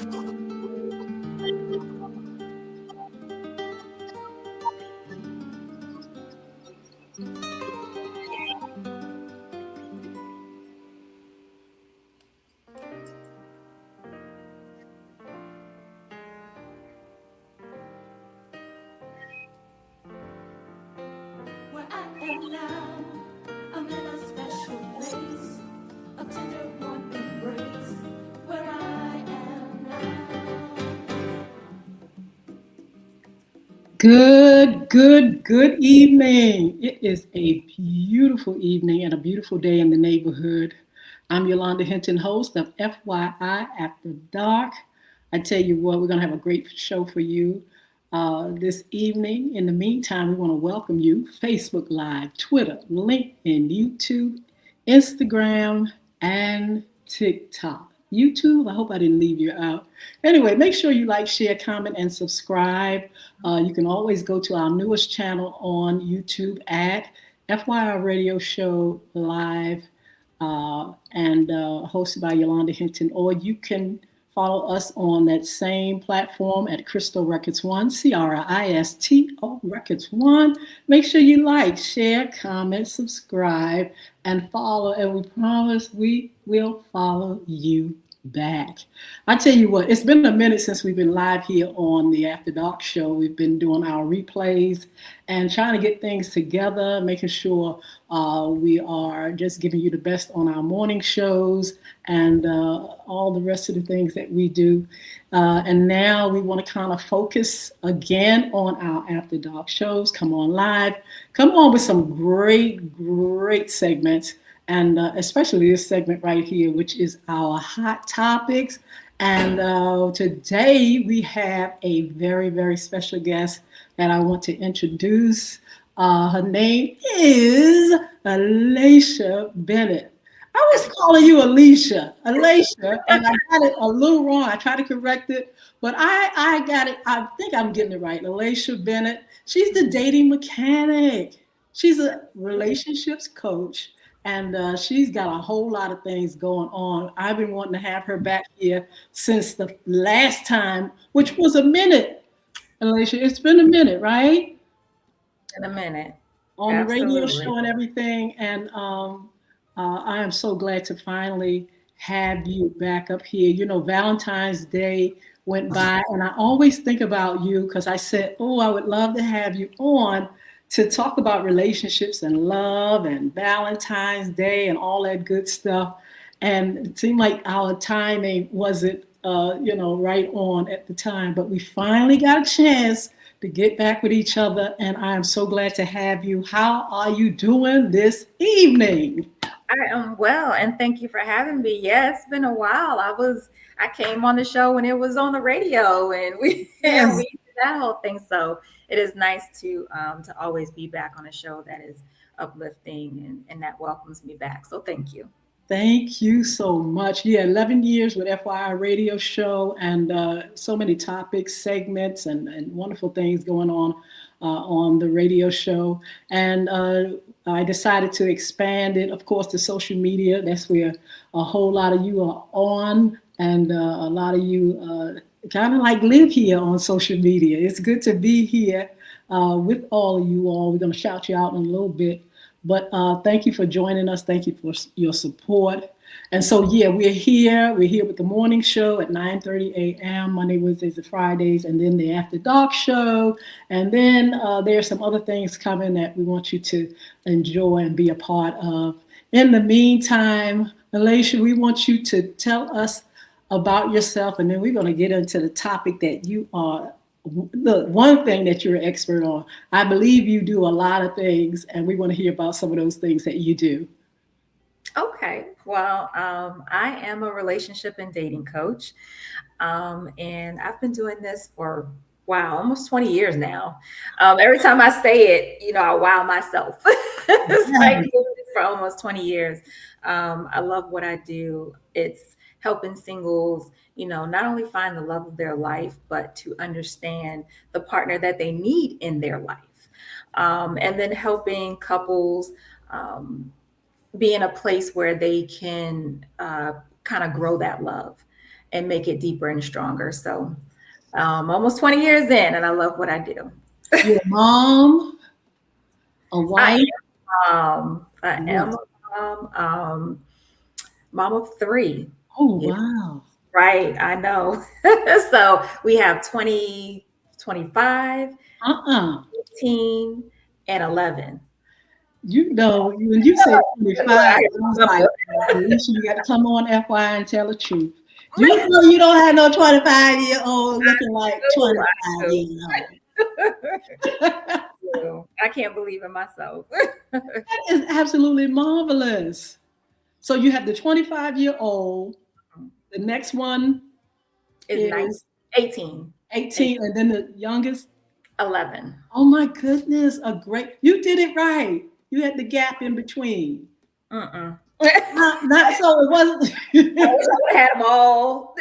Where I am now, I'm in a special place, a tender warm embrace, where I am now. Good evening. It is a beautiful evening and a beautiful day in the neighborhood. I'm Yolanda Hinton, host of FYI After Dark. I tell you what, we're going to have a great show for you this evening. In the meantime, we want to welcome you Facebook Live, Twitter, LinkedIn, YouTube, Instagram, and TikTok. YouTube, I hope I didn't leave you out. Anyway, make sure you like, share, comment, and subscribe. You can always go to our newest channel on YouTube at FYI Radio Show Live and hosted by Yolanda Hinton, or you can follow us on that same platform at Crystal Records One, Cristo Records One. Make sure you like, share, comment, subscribe, and follow. And we promise we will follow you back. I tell you what, it's been a minute since we've been live here on the After Dark show. We've been doing our replays and trying to get things together, making sure we are just giving you the best on our morning shows and all the rest of the things that we do. And now we want to kind of focus again on our After Dark shows. Come on live. Come on with some great segments. And especially this segment right here, which is our hot topics. And today we have a very special guest that I want to introduce. Her name is Alicia Bennett. I was calling you Alicia, and I got it a little wrong. I tried to correct it, but I got it. I think I'm getting it right. Alicia Bennett. She's the dating mechanic. She's a relationships coach. And she's got a whole lot of things going on. I've been wanting to have her back here since the last time, which was a minute. Alicia, it's been a minute, right? In a minute. On Absolutely. The radio show and everything. And I am so glad to finally have you back up here. You know, Valentine's Day went by, and I always think about you because I said, oh, I would love to have you on to talk about relationships and love and Valentine's Day and all that good stuff. And it seemed like our timing wasn't, right on at the time, but we finally got a chance to get back with each other. And I am so glad to have you. How are you doing this evening? I am well, and thank you for having me. Yeah, it's been a while. I came on the show when it was on the radio, and we did that whole thing. So it is nice to always be back on a show that is uplifting and that welcomes me back. So thank you. Thank you so much. Yeah, 11 years with FYI Radio Show, and so many topics, segments, and wonderful things going on the radio show. And I decided to expand it, of course, to social media. That's where a whole lot of you are on, and a lot of you kind of like live here on social media. It's good to be here with all of you all. We're going to shout you out in a little bit. But thank you for joining us. Thank you for your support. And so, yeah, we're here. We're here with the morning show at 9:30 a.m., Monday, Wednesdays, and Fridays, and then the After Dark show. And then there's some other things coming that we want you to enjoy and be a part of. In the meantime, Alicia, we want you to tell us about yourself, and then we're going to get into the topic that you are, the one thing that you're an expert on. I believe you do a lot of things, and we want to hear about some of those things that you do. Okay. Well, I am a relationship and dating coach, and I've been doing this for, almost 20 years now. Every time I say it, I wow myself. It's like doing this for almost 20 years. I love what I do. It's helping singles, not only find the love of their life, but to understand the partner that they need in their life. And then helping couples be in a place where they can kind of grow that love and make it deeper and stronger. So almost 20 years in, and I love what I do. You're a mom, a I wife. I am Yes. a mom of three. Oh, Yeah, wow. right. I know. So we have 20, 25, Uh-uh. 15, and 11. You know, when you said 25, I I was like, remember. well, Alicia, you got to come on FY and tell the truth. You know you don't have no 25-year-old looking like I 25 do. years old. I That do. I can't believe in myself. is absolutely marvelous. So you have the 25-year-old. The next one Is 19, is 18, 18, and then the youngest. 11. Oh my goodness, a great. You did it right. You had the gap in between. Mm-mm. Not so it wasn't. I wish I would have had them all,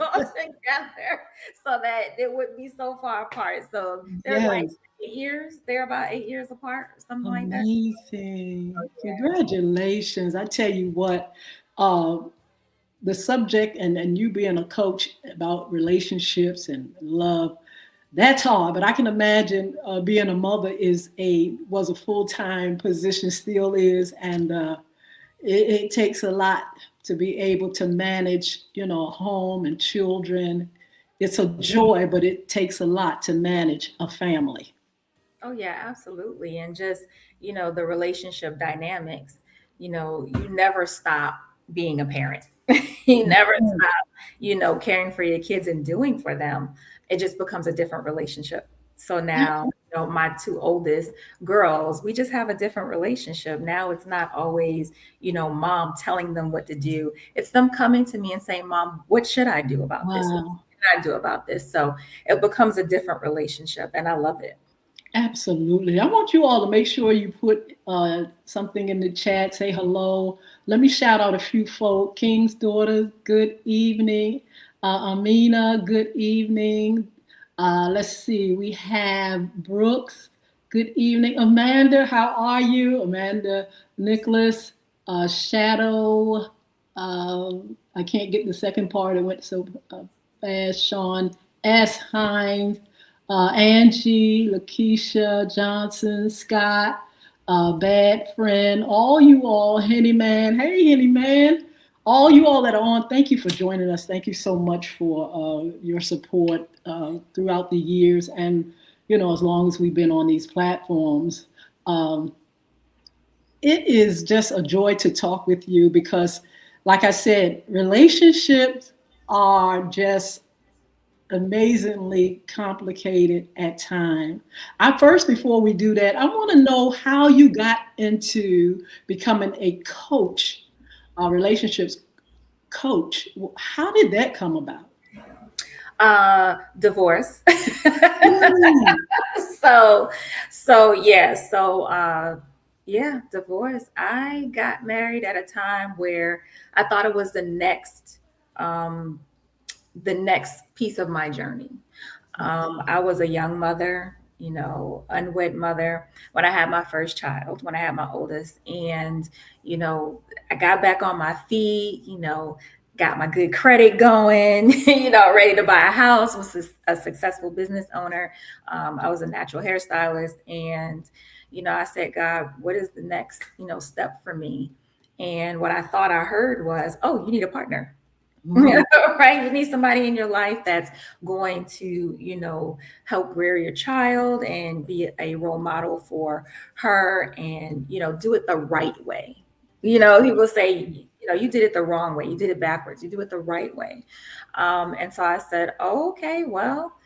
all together so that it wouldn't be so far apart. So they're like Yes. 8 years. They're about 8 years apart, something like that. Amazing. Yeah. Congratulations. I tell you what, uh, the subject and you being a coach about relationships and love, that's hard. But I can imagine being a mother was a full-time position, still is, and it takes a lot to be able to manage, a home and children. It's a joy, but it takes a lot to manage a family. Oh yeah, absolutely. And just, the relationship dynamics, you never stop being a parent. You never stop, caring for your kids and doing for them. It just becomes a different relationship. So now, my two oldest girls, we just have a different relationship. Now it's not always, mom telling them what to do. It's them coming to me and saying, Mom, what should I do about this? What Wow. should I do about this? So it becomes a different relationship and I love it. Absolutely. I want you all to make sure you put something in the chat, say hello. Let me shout out a few folk. King's daughter, good evening. Amina, good evening. Let's see, we have Brooks, good evening. Amanda, how are you? Amanda, Nicholas, Shadow. I can't get the second part, it went so fast. Sean S. Hines. Angie, Lakeisha, Johnson, Scott, Bad Friend, all you all, Henny Man, hey Henny Man, all you all that are on, thank you for joining us. Thank you so much for your support throughout the years and, as long as we've been on these platforms. Um, it is just a joy to talk with you because, like I said, relationships are just amazingly complicated at times. Before we do that, I want to know how you got into becoming a coach, a relationships coach. How did that come about? Divorce. Mm. so yeah, divorce. I got married at a time where I thought it was um the next piece of my journey. I was a young mother, unwed mother when I had my first child, when I had my oldest. And, you know, I got back on my feet, got my good credit going, ready to buy a house, was a successful business owner. I was a natural hairstylist. And, I said, God, what is the next, step for me? And what I thought I heard was, oh, you need a partner. Mm. Right, you need somebody in your life that's going to help rear your child and be a role model for her, and do it the right way. People say, you did it the wrong way, you did it backwards, you do it the right way. And so I said, oh, okay, well,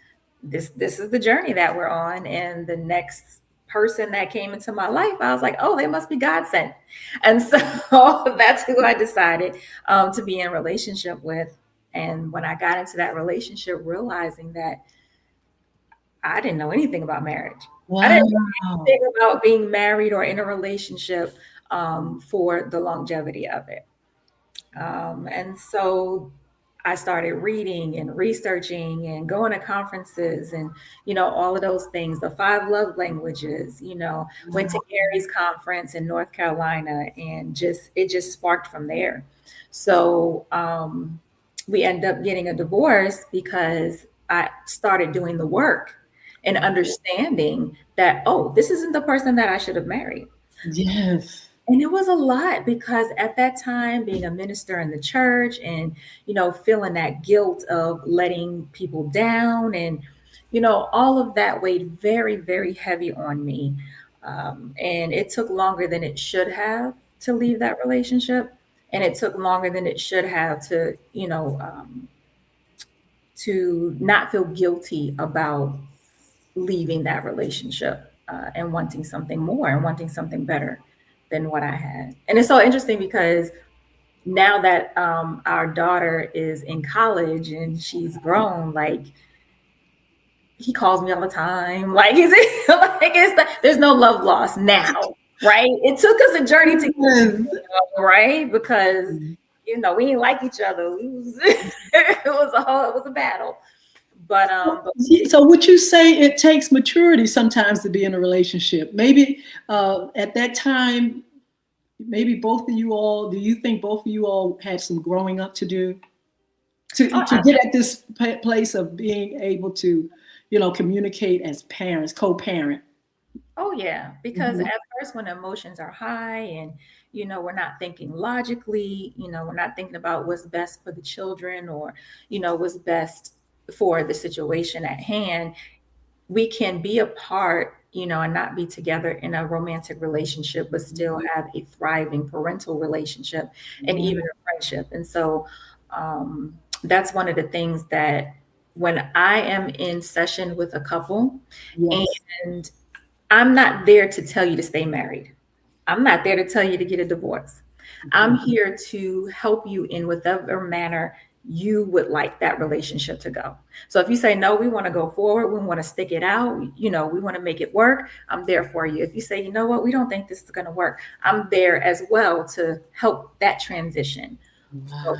this is the journey that we're on. And the next person that came into my life, I was like, oh, they must be God sent. And so that's who I decided to be in relationship with. And when I got into that relationship, realizing that I didn't know anything about marriage, I didn't know Wow. anything about being married or in a relationship, for the longevity of it. And so I started reading and researching and going to conferences and, all of those things, the five love languages, went to Gary's conference in North Carolina, and it just sparked from there. So, we end up getting a divorce because I started doing the work and understanding that, oh, this isn't the person that I should have married. Yes. And it was a lot because at that time, being a minister in the church and, feeling that guilt of letting people down and, all of that weighed very, very heavy on me. And it took longer than it should have to leave that relationship. And it took longer than it should have to not feel guilty about leaving that relationship and wanting something more and wanting something better than what I had. And it's so interesting because now that our daughter is in college and she's grown, like he calls me all the time. Like, is it like there's no love lost now, right? It took us a journey to get Yes. right because we didn't like each other. It was a battle. But So would you say it takes maturity sometimes to be in a relationship? Maybe at that time, maybe both of you all, do you think both of you all had some growing up to do to get at this place of being able to, communicate as parents, co-parent? Oh yeah, because Mhm. at first when emotions are high and we're not thinking logically, we're not thinking about what's best for the children or what's best for the situation at hand, we can be apart, and not be together in a romantic relationship, but still have a thriving parental relationship and even a friendship. And so that's one of the things that when I am in session with a couple Yes. and I'm not there to tell you to stay married. I'm not there to tell you to get a divorce. I'm here to help you in whatever manner you would like that relationship to go. So if you say, no, we want to go forward, we want to stick it out, we want to make it work, I'm there for you. If you say, you know what, we don't think this is going to work, I'm there as well to help that transition. So, Wow.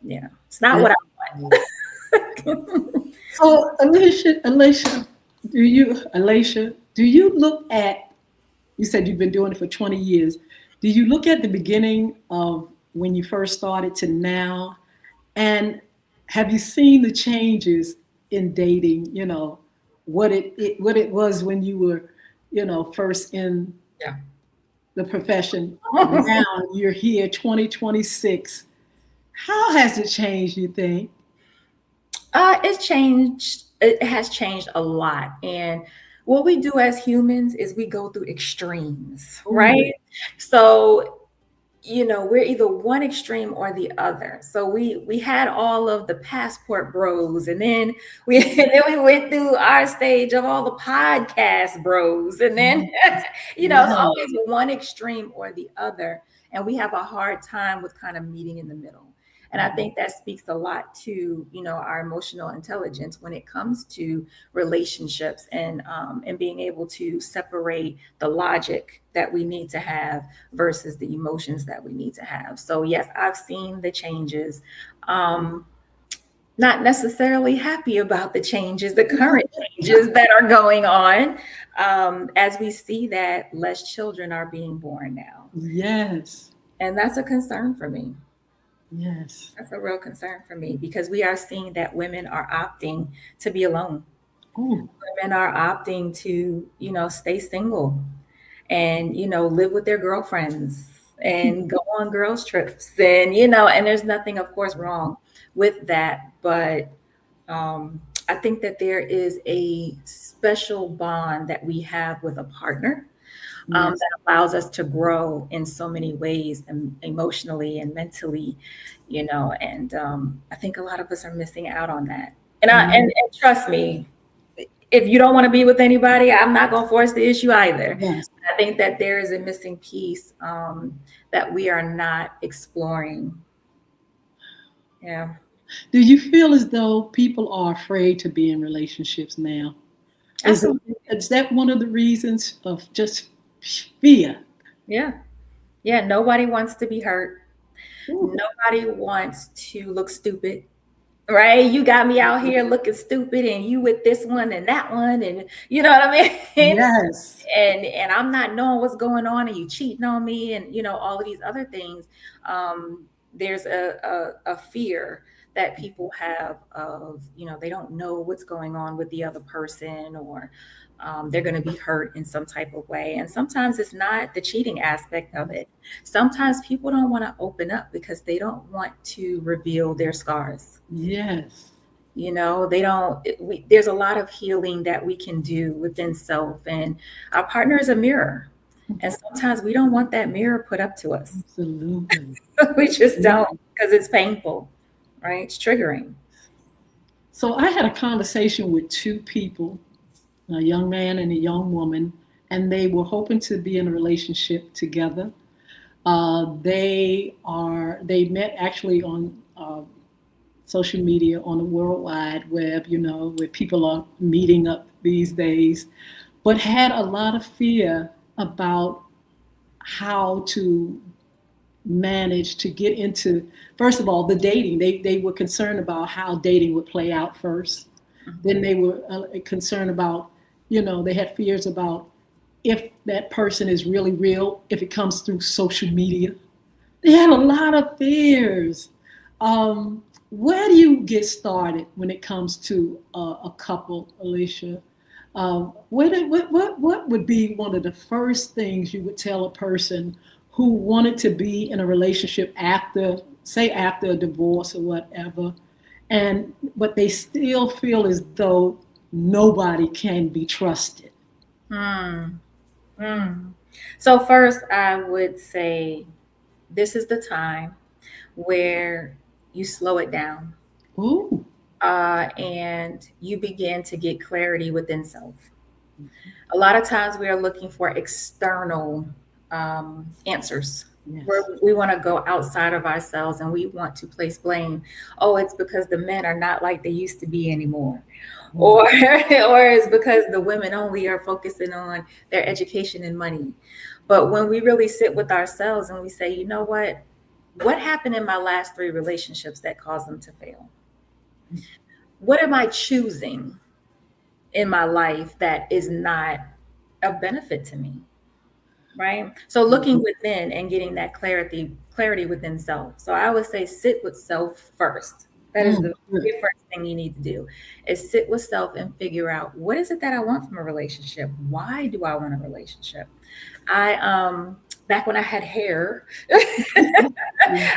yeah, it's not what That's I great. want. So, Alicia, do you look at, you said you've been doing it for 20 years. Do you look at the beginning of when you first started to now? And have you seen the changes in dating, what it was when you were, first in Yeah. the profession? Now you're here 2026. How has it changed, you think? It's changed. It has changed a lot. And what we do as humans is we go through extremes, Oh, right? So, we're either one extreme or the other. So we had all of the passport bros, and then we and then we went through our stage of all the podcast bros, and then it's yeah. always one extreme or the other, and we have a hard time with kind of meeting in the middle. And I think that speaks a lot to our emotional intelligence when it comes to relationships and being able to separate the logic that we need to have versus the emotions that we need to have. So yes, I've seen the changes. Not necessarily happy about the changes, the current changes that are going on, as we see that less children are being born now, Yes. and that's a concern for me. Yes. That's a real concern for me because we are seeing that women are opting to be alone. Oh, Women are opting to, stay single and, live with their girlfriends and go on girls' trips. And there's nothing, of course, wrong with that. But I think that there is a special bond that we have with a partner yes. that allows us to grow in so many ways, emotionally and mentally, and I think a lot of us are missing out on that. And and trust me, if you don't want to be with anybody, I'm not going to force the issue either. Yes. I think that there is a missing piece that we are not exploring. Yeah. Do you feel as though people are afraid to be in relationships now? Is it, Absolutely. is that one of the reasons of just fear? Yeah. Yeah. Nobody wants to be hurt. Ooh, Nobody wants to look stupid. Right? You got me out here looking stupid and you with this one and that one and you know what I mean? yes. And I'm not knowing what's going on and you cheating on me and all of these other things. There's a fear that people have of, they don't know what's going on with the other person, or they're going to be hurt in some type of way. And sometimes it's not the cheating aspect of it. Sometimes people don't want to open up because they don't want to reveal their scars. Yes. They don't, there's a lot of healing that we can do within self, and our partner is a mirror. And sometimes we don't want that mirror put up to us. Absolutely. We just don't, because it's painful, right? It's triggering. So I had a conversation with two people, a young man and a young woman, and they were hoping to be in a relationship together. They met actually on social media, on the World Wide Web, where people are meeting up these days, but had a lot of fear about how to manage to get into, first of all, the dating. They were concerned about how dating would play out first. Then they were concerned about, they had fears about if that person is really real, if it comes through social media. They had a lot of fears. Where do you get started when it comes to a couple, Alicia? What would be one of the first things you would tell a person who wanted to be in a relationship after a divorce or whatever, but they still feel as though nobody can be trusted? Hmm. So first, I would say this is the time where you slow it down, Ooh. and you begin to get clarity within self. A lot of times we are looking for external answers. Yes. Where we want to go outside of ourselves and we want to place blame. Oh, it's because the men are not like they used to be anymore. Or, or it's because the women only are focusing on their education and money. But when we really sit with ourselves and we say, you know what happened in my last 3 relationships that caused them to fail? What am I choosing in my life that is not a benefit to me? Right? So looking within and getting that clarity within self. So I would say sit with self first. That is the very first thing you need to do, is sit with self and figure out, what is it that I want from a relationship? Why do I want a relationship? I back when I had hair, I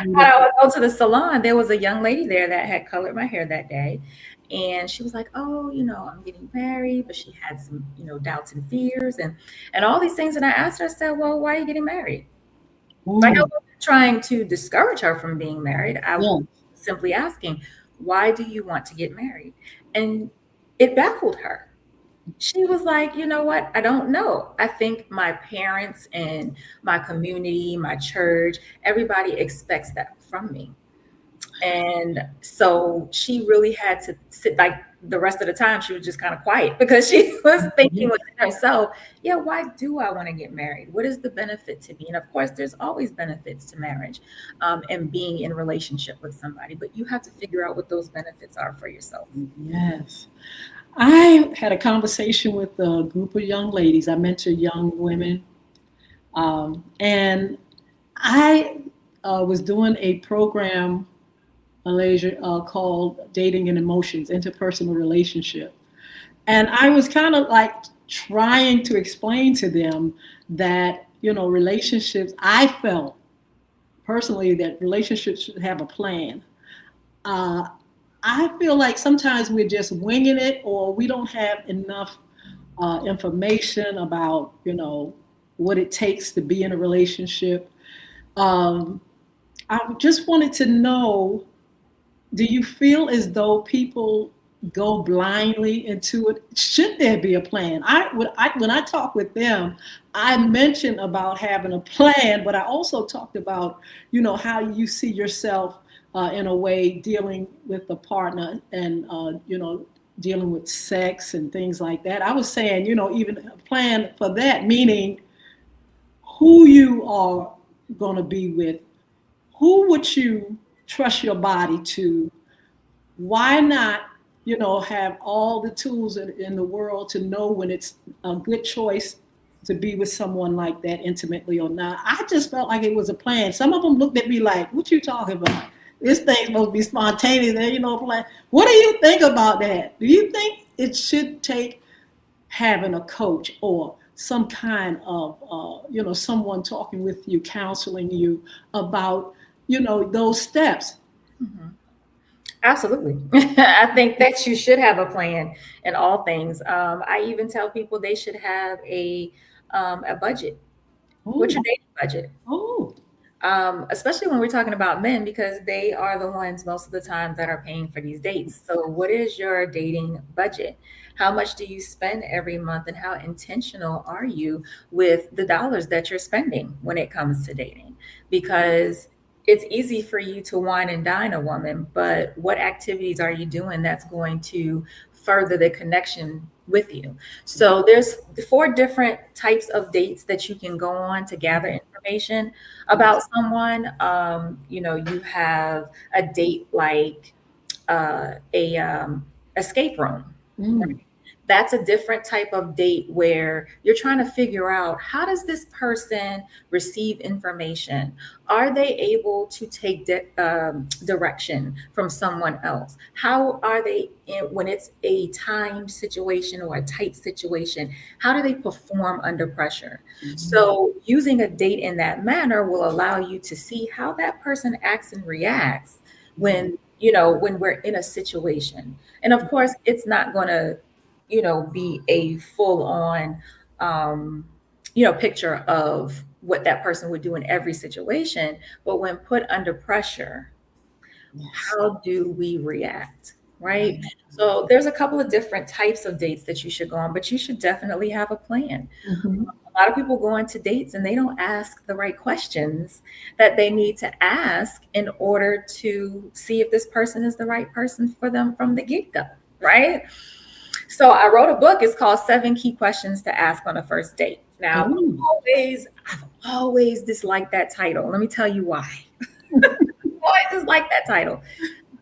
would go to the salon. There was a young lady there that had colored my hair that day. And she was like, oh, I'm getting married, but she had some, doubts and fears and all these things. And I asked her, I said, well, why are you getting married? Like, I wasn't trying to discourage her from being married. I was simply asking, why do you want to get married? And it baffled her. She was like, you know what? I don't know. I think my parents and my community, my church, everybody expects that from me. And so she really had to sit, like the rest of the time, she was just kind of quiet because she was thinking within herself, yeah, why do I want to get married? What is the benefit to me? And of course, there's always benefits to marriage and being in a relationship with somebody, but you have to figure out what those benefits are for yourself. Yes. I had a conversation with a group of young ladies. I mentor young women. And I was doing a program, Malaysia, called Dating and Emotions, Interpersonal Relationship. And I was kind of like trying to explain to them that, relationships, I felt personally that relationships should have a plan. I feel like sometimes we're just winging it, or we don't have enough information about, what it takes to be in a relationship. I just wanted to know, do you feel as though people go blindly into it? Should there be a plan? When I talk with them, I mentioned about having a plan, but I also talked about, how you see yourself in a way dealing with a partner and, dealing with sex and things like that. I was saying, even a plan for that, meaning who you are going to be with, who would you trust your body to? Why not, have all the tools in the world to know when it's a good choice to be with someone like that intimately or not? I just felt like it was a plan. Some of them looked at me like, what you talking about? This thing's supposed to be spontaneous. And, like, what do you think about that? Do you think it should take having a coach or some kind of, someone talking with you, counseling you about, those steps? Mhm. Absolutely. I think that you should have a plan in all things. I even tell people they should have a budget. What's Oh, your dating budget? oh, Especially when we're talking about men, because they are the ones most of the time that are paying for these dates. So, what is your dating budget? How much do you spend every month, and how intentional are you with the dollars that you're spending when it comes to dating? Because it's easy for you to wine and dine a woman, but what activities are you doing that's going to further the connection with you? So there's four different types of dates that you can go on to gather information yes. about someone. You have a date like a escape room. Mm, That's a different type of date where you're trying to figure out, how does this person receive information? Are they able to take direction from someone else? How are they when it's a timed situation or a tight situation? How do they perform under pressure? mm, So using a date in that manner will allow you to see how that person acts and reacts mm, when we're in a situation. And of course, it's not going to be a full on, um, picture of what that person would do in every situation. But when put under pressure, yes. how do we react? Right. Mm, So there's a couple of different types of dates that you should go on, but you should definitely have a plan. mhm. A lot of people go on to dates and they don't ask the right questions that they need to ask in order to see if this person is the right person for them from the get-go. Right. So I wrote a book. It's called Seven Key Questions to Ask on a First Date. Now, Oh, I've always disliked that title. Let me tell you why. Always disliked that title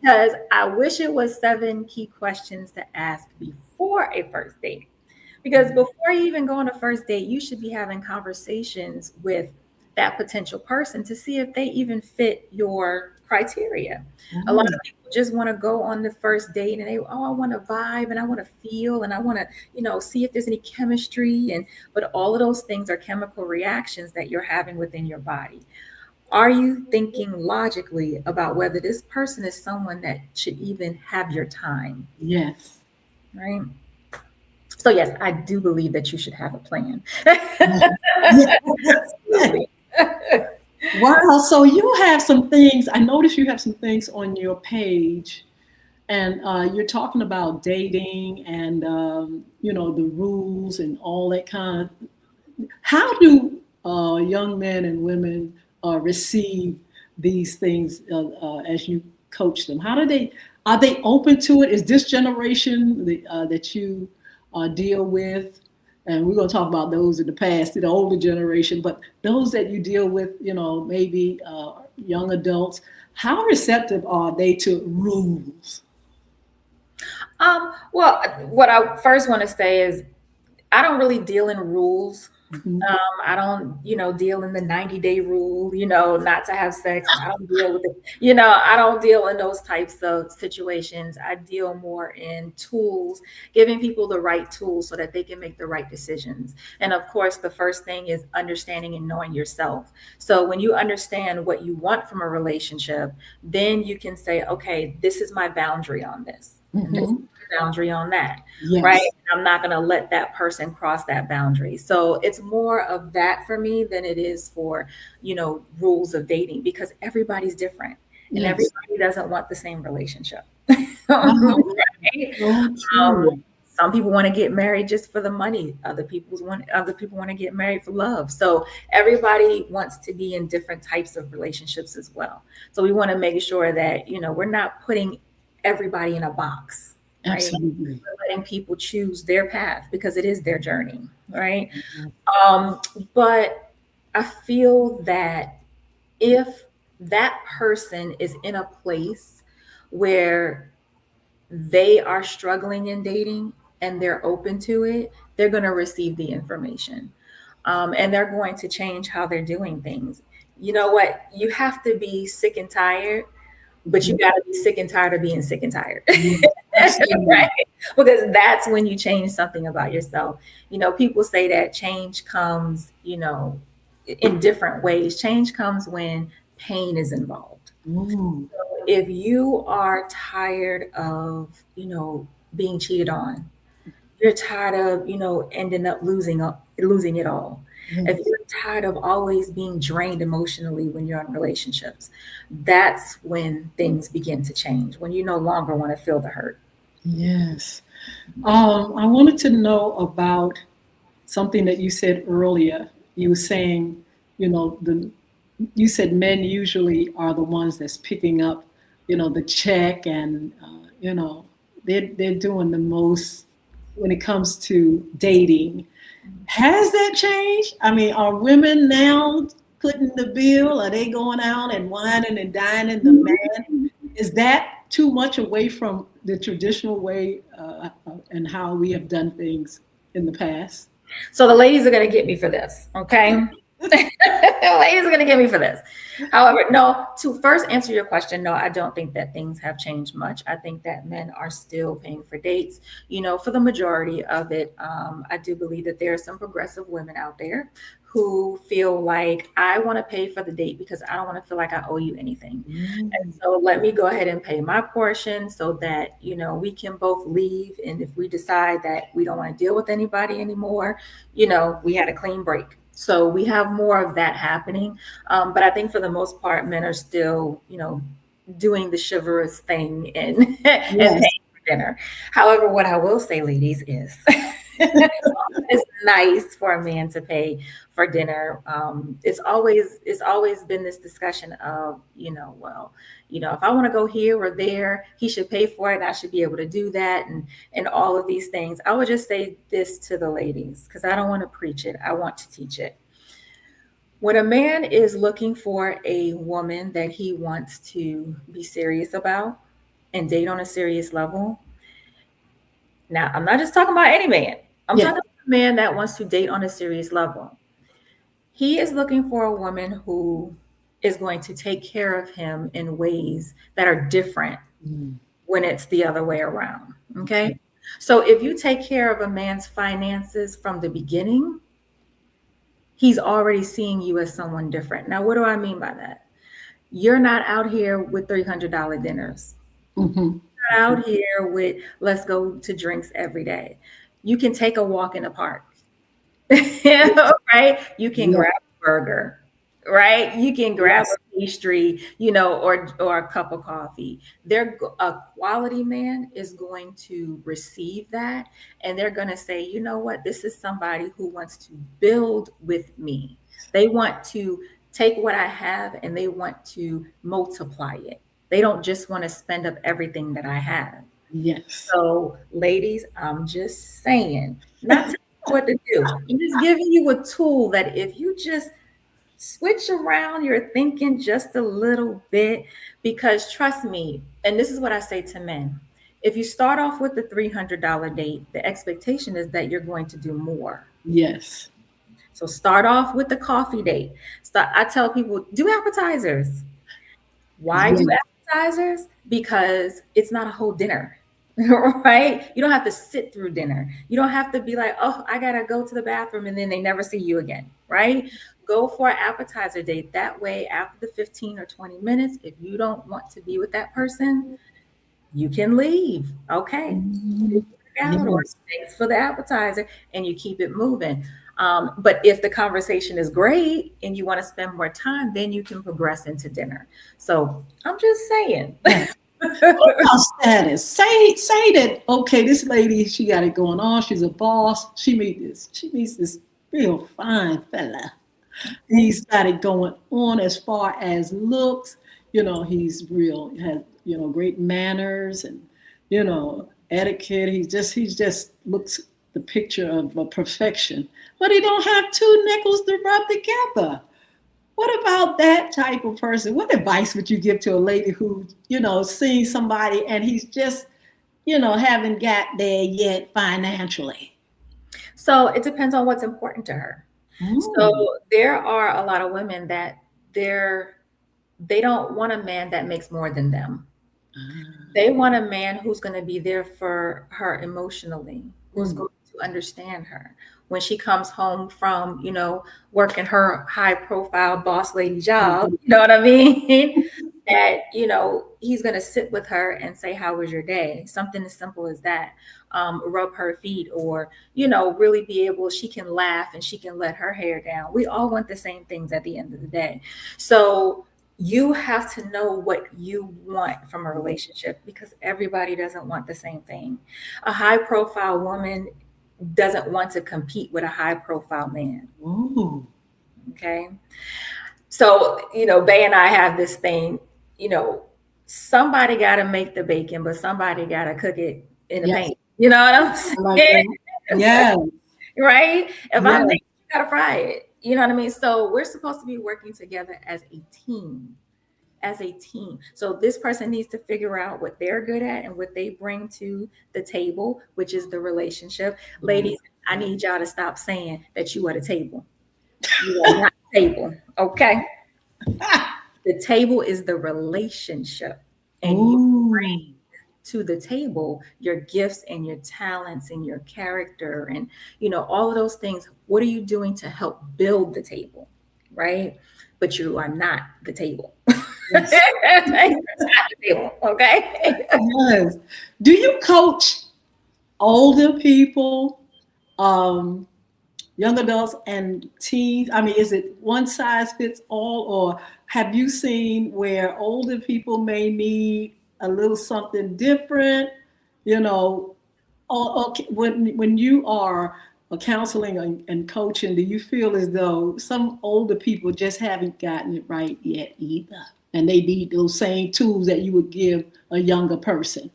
because I wish it was seven key questions to ask before a first date. Because before you even go on a first date, you should be having conversations with that potential person to see if they even fit your criteria. A lot oh, of people just want to go on the first date and I want to vibe and I want to feel and I want to, see if there's any chemistry but all of those things are chemical reactions that you're having within your body. Are you thinking logically about whether this person is someone that should even have your time, yes. right? So yes, I do believe that you should have a plan. Yes. Absolutely. Wow. So you have some things. I noticed you have some things on your page, and you're talking about dating and the rules and all that kind of. How do young men and women receive these things as you coach them? How do they? Are they open to it? Is this generation that you deal with? And we're going to talk about those in the past, the older generation, but those that you deal with, maybe young adults. How receptive are they to rules? Well, what I first want to say is I don't really deal in rules. Mm-hmm. I don't, deal in the 90-day rule, not to have sex. I don't deal with it. I don't deal in those types of situations. I deal more in tools, giving people the right tools so that they can make the right decisions. And of course, the first thing is understanding and knowing yourself. So when you understand what you want from a relationship, then you can say, okay, this is my boundary on this. And this is Mm-hmm. my boundary on that. Right. Yes. I'm not going to let that person cross that boundary. So it's more of that for me than it is for, rules of dating because everybody's different and Yes. everybody doesn't want the same relationship. Wow. Right? So Um, true. some people want to get married just for the money. Other people want to get married for love. So everybody wants to be in different types of relationships as well. So we want to make sure that, we're not putting everybody in a box, right? Absolutely. Letting people choose their path because it is their journey, right? Um, but I feel that if that person is in a place where they are struggling in dating and they're open to it, they're going to receive the information. And they're going to change how they're doing things. You know what? You have to be sick and tired but you got to be sick and tired of being sick and tired. Yeah, absolutely. Right? Because that's when you change something about yourself. People say that change comes, in different ways. Change comes when pain is involved. Mm, If you are tired of, being cheated on, you're tired of, ending up losing it all. If yes, you're tired of always being drained emotionally when you're in relationships, that's when things begin to change, when you no longer want to feel the hurt. yes. I wanted to know about something that you said earlier. You were saying, the you said men usually are the ones that's picking up, the check, and they're doing the most when it comes to dating. Has that changed? I mean, are women now putting the bill? Are they going out and whining and dining the man? Is that too much away from the traditional way and how we have done things in the past? So the ladies are going to get me for this, okay? Ladies are going to get me for this. However, no, to first answer your question, no, I don't think that things have changed much. I think that men are still paying for dates, for the majority of it. I do believe that there are some progressive women out there who feel like I want to pay for the date because I don't want to feel like I owe you anything. And Mm, so let me go ahead and pay my portion so that, we can both leave. And if we decide that we don't want to deal with anybody anymore, we had a clean break. So we have more of that happening. But I think for the most part, men are still, doing the chivalrous thing and and yes, paying for dinner. However, what I will say, ladies, is it's nice for a man to pay for dinner. It's always been this discussion of, well, if I want to go here or there, he should pay for it, and I should be able to do that, and all of these things. I would just say this to the ladies because I don't want to preach it. I want to teach it. When a man is looking for a woman that he wants to be serious about and date on a serious level, now I'm not just talking about any man. I'm yes, talking about a man that wants to date on a serious level. He is looking for a woman who is going to take care of him in ways that are different mm, when it's the other way around. Okay. So if you take care of a man's finances from the beginning, he's already seeing you as someone different. Now, what do I mean by that? You're not out here with $300 dinners. mm-hmm, You're not out here with let's go to drinks every day. You can take a walk in the park. Right? You can yes, grab a burger, right? You can grab yes, a pastry, or a cup of coffee. A quality man is going to receive that, and they're going to say, you know what? This is somebody who wants to build with me. They want to take what I have and they want to multiply it. They don't just want to spend up everything that I have. yes. So, ladies, I'm just saying, not telling you what to do. I'm just giving you a tool that if you just switch around your thinking just a little bit, because trust me, and this is what I say to men. If you start off with the $300 date, the expectation is that you're going to do more. Yes. So start off with the coffee date. I tell people, do appetizers. Why do Yes. appetizers? Because it's not a whole dinner, right? You don't have to sit through dinner. You don't have to be like, oh, I gotta go to the bathroom, and then they never see you again, right? Go for an appetizer date. That way, after the 15 or 20 minutes, if you don't want to be with that person, you can leave. Okay. Mhm. Out, or Yes. thanks for the appetizer, and you keep it moving. But if the conversation is great and you want to spend more time, then you can progress into dinner. So I'm just saying. Yes. What about status? Say that, okay, this lady, she got it going on. She's a boss. She meets this real fine fella. He's got it going on as far as looks. He's real, has, great manners and, etiquette. He just looks the picture of perfection. But he don't have two nickels to rub together. What about that type of person? What advice would you give to a lady who, seeing somebody and he's just, haven't got there yet financially? So it depends on what's important to her. So Mm, there are a lot of women that their They don't want a man that makes more than them. Ah. They want a man who's going to be there for her emotionally, who's Mm. going to understand her when she comes home from, working her high profile boss lady job. Mhm. You know what I mean? That, he's going to sit with her and say, "How was your day?" Something as simple as that. Rub her feet, or, really be able, she can laugh and she can let her hair down. We all want the same things at the end of the day. So, you have to know what you want from a relationship, because everybody doesn't want the same thing. A high profile woman doesn't want to compete with a high profile man. Ooh. Okay. So, Bay and I have this thing, you know, somebody got to make the bacon, but somebody got to cook it in the Yes, pan. You know what I'm I like saying? that. Yes, Right? If I'm yes, making, you got to fry it. You know what I mean? So, we're supposed to be working together as a team. As a team. So this person needs to figure out what they're good at and what they bring to the table, which is the relationship. yes. Ladies, I need y'all to stop saying that you are the table. You are not the table. Okay. The table is the relationship. And you Ooh. to the table your gifts and your talents and your character and all of those things. What are you doing to help build the table? Right? But you are not the table. Yes, Okay. yes. Do you coach older people, um, young adults, and teens? I mean, is it one size fits all, or have you seen where older people may need a little something different? You know, okay, when you are counseling and coaching, do you feel as though some older people just haven't gotten it right yet either, and they need those same tools that you would give a younger person?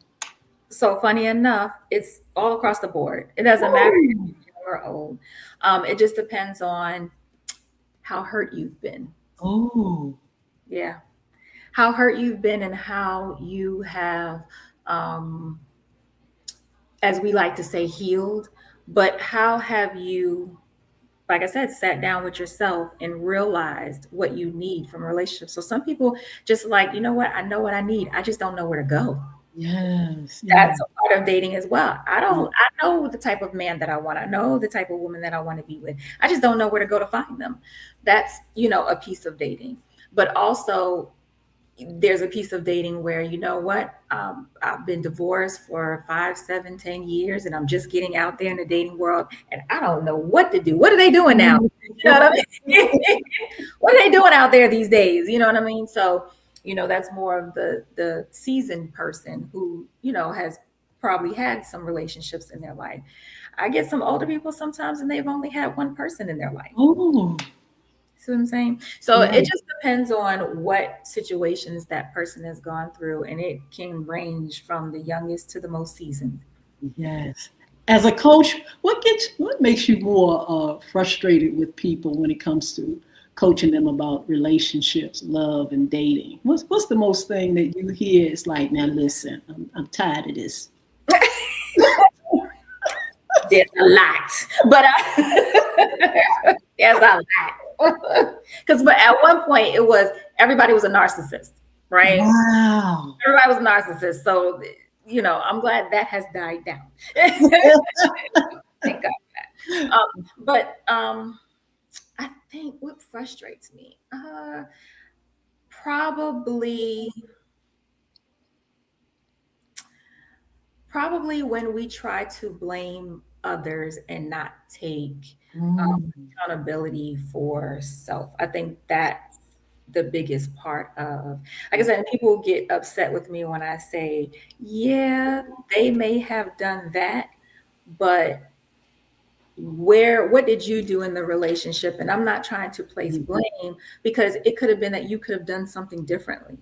So funny enough, it's all across the board. It doesn't matter if Ooh. you're young or old. It just depends on how hurt you've been. Oh, Yeah, how hurt you've been and how you have, um, as we like to say, healed. But how have you, like I said, sat down with yourself and realized what you need from a relationship? So some people just like, you know what, I know what I need. I just don't know where to go. yes, yes, That's a part of dating as well. I know the type of man that I want. I know the type of woman that I want to be with. I just don't know where to go to find them. That's, a piece of dating. But also, there's a piece of dating where, I've been divorced for 5, 7, 10 years, and I'm just getting out there in the dating world, and I don't know what to do. What are they doing now? You know what I mean? What are they doing out there these days? You know what I mean? So, that's more of the seasoned person who, has probably had some relationships in their life. I get some older people sometimes, and they've only had one person in their life. oh, See what I'm saying? So yeah, it just depends on what situations that person has gone through, and it can range from the youngest to the most seasoned. yes. As a coach, what makes you more frustrated with people when it comes to coaching them about relationships, love, and dating? What's the most thing that you hear? It's like, now listen, I'm tired of this. There's a lot, but there's a lot. Because, but at one point, it was everybody was a narcissist, right? Wow. Everybody was a narcissist. So, I'm glad that has died down. Thank God. But I think what frustrates me, probably probably when we try to blame others and not take Mm. accountability for self. I think that's the biggest part of, like I said, and people get upset with me when I say, yeah, they may have done that, but what did you do in the relationship? And I'm not trying to place blame, because it could have been that you could have done something differently.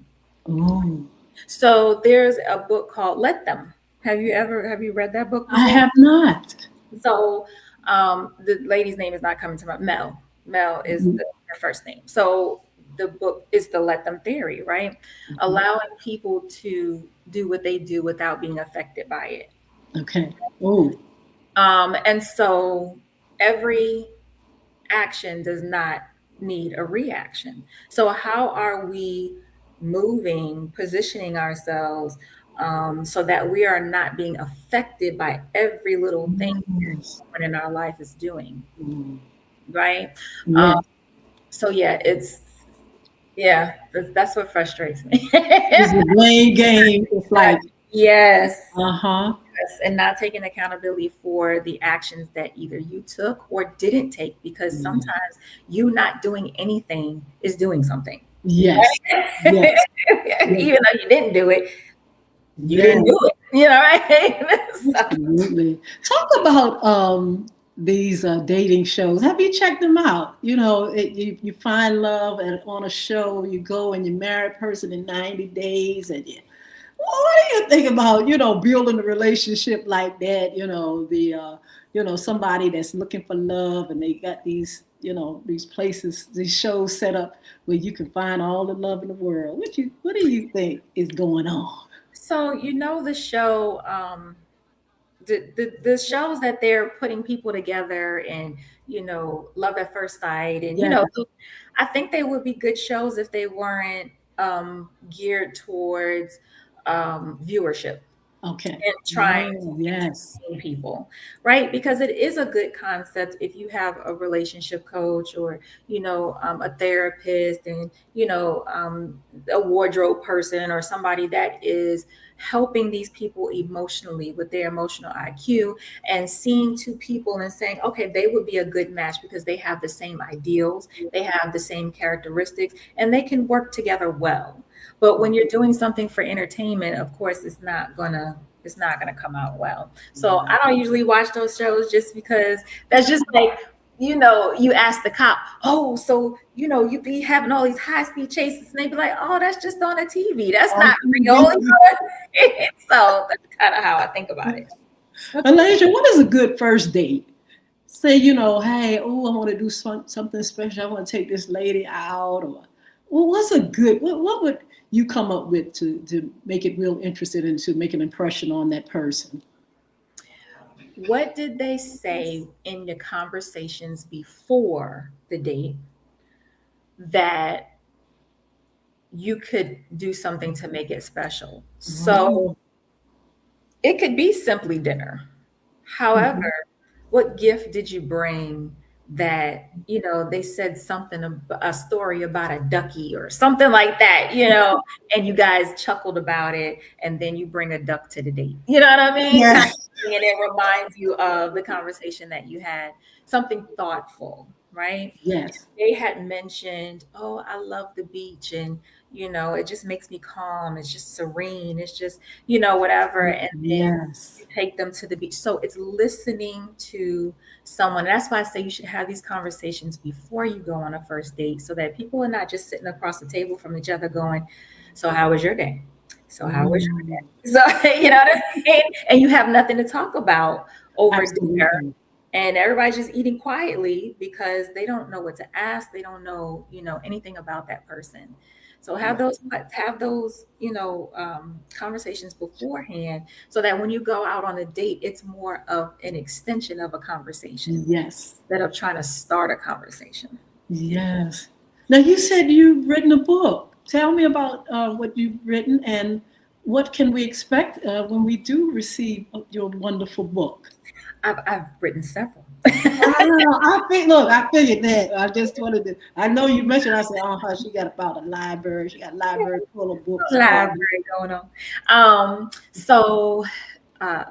Oh, So there's a book called Let Them. Have you read that book I before? have not. So the lady's name is not coming to my Mel. Mel is Mhm, her first name. So the book is the Let Them theory, right? mhm. Allowing people to do what they do without being affected by it. Okay. Oh, And so every action does not need a reaction. So how are we moving, positioning ourselves so that we are not being affected by every little thing Yes. someone in our life is doing, Mm. right? Um, Yes. so yeah, that's what frustrates me. It's a blame game. It's like, Yes. uh-huh. Yes, and not taking accountability for the actions that either you took or didn't take, because Mm. sometimes you not doing anything is doing something. Yes. Yes. Yes. Even though you didn't do it, you didn't Yes. do it. Right? So, Absolutely. Talk about these dating shows. Have you checked them out? You know, you find love on a show. You go and you marry a person in 90 days, and you. Well, what do you think about building a relationship like that? Somebody that's looking for love, and they got these places, these shows set up where you can find all the love in the world. What do you think is going on? the show, the shows that they're putting people together and, love at first sight. And, Yes. I think they would be good shows if they weren't geared towards viewership Okay. and trying to Oh, yes. entertain people, right? Because it is a good concept if you have a relationship coach or, a therapist, and, a wardrobe person or somebody that is helping these people emotionally with their emotional IQ, and seeing two people and saying, okay, they would be a good match because they have the same ideals, they have the same characteristics, and they can work together well. But when you're doing something for entertainment, of course, it's not gonna come out well. So I don't usually watch those shows just because that's just like, you ask the cop, oh, so you be having all these high speed chases, and they be like, oh, that's just on a TV. That's On not real. TV. So that's kind of how I think about it. Elijah, what is a good first date? Say, hey, oh, I want to do something special. I want to take this lady out, or well, what would you come up with to make it real interested and to make an impression on that person? What did they say in the conversations before the date that you could do something to make it special? So Oh, it could be simply dinner. However, mhm. what gift did you bring that, they said something, a story about a ducky or something like that, and you guys chuckled about it, and then you bring a duck to the date. You know what I mean? Kind Yes, of thing, and it reminds you of the conversation that you had, something thoughtful, right? yes, They had mentioned, oh, I love the beach, and it just makes me calm. It's just serene. It's just, whatever. And then yes, you take them to the beach. So it's listening to someone. That's why I say you should have these conversations before you go on a first date, so that people are not just sitting across the table from each other going, so how was your day? So how was your mm, day? So, what I mean? And you have nothing to talk about over dinner, absolutely. and everybody's just eating quietly because they don't know what to ask. They don't know, anything about that person. So have those conversations beforehand, so that when you go out on a date, it's more of an extension of a conversation Yes, instead of trying to start a conversation. yes. Now you said you've written a book. Tell me about what you've written and what can we expect when we do receive your wonderful book. I've written several. I figured that. I just wanted to. I know you mentioned. I said, she got about a library. She got a library full of books already. Library going on. So uh,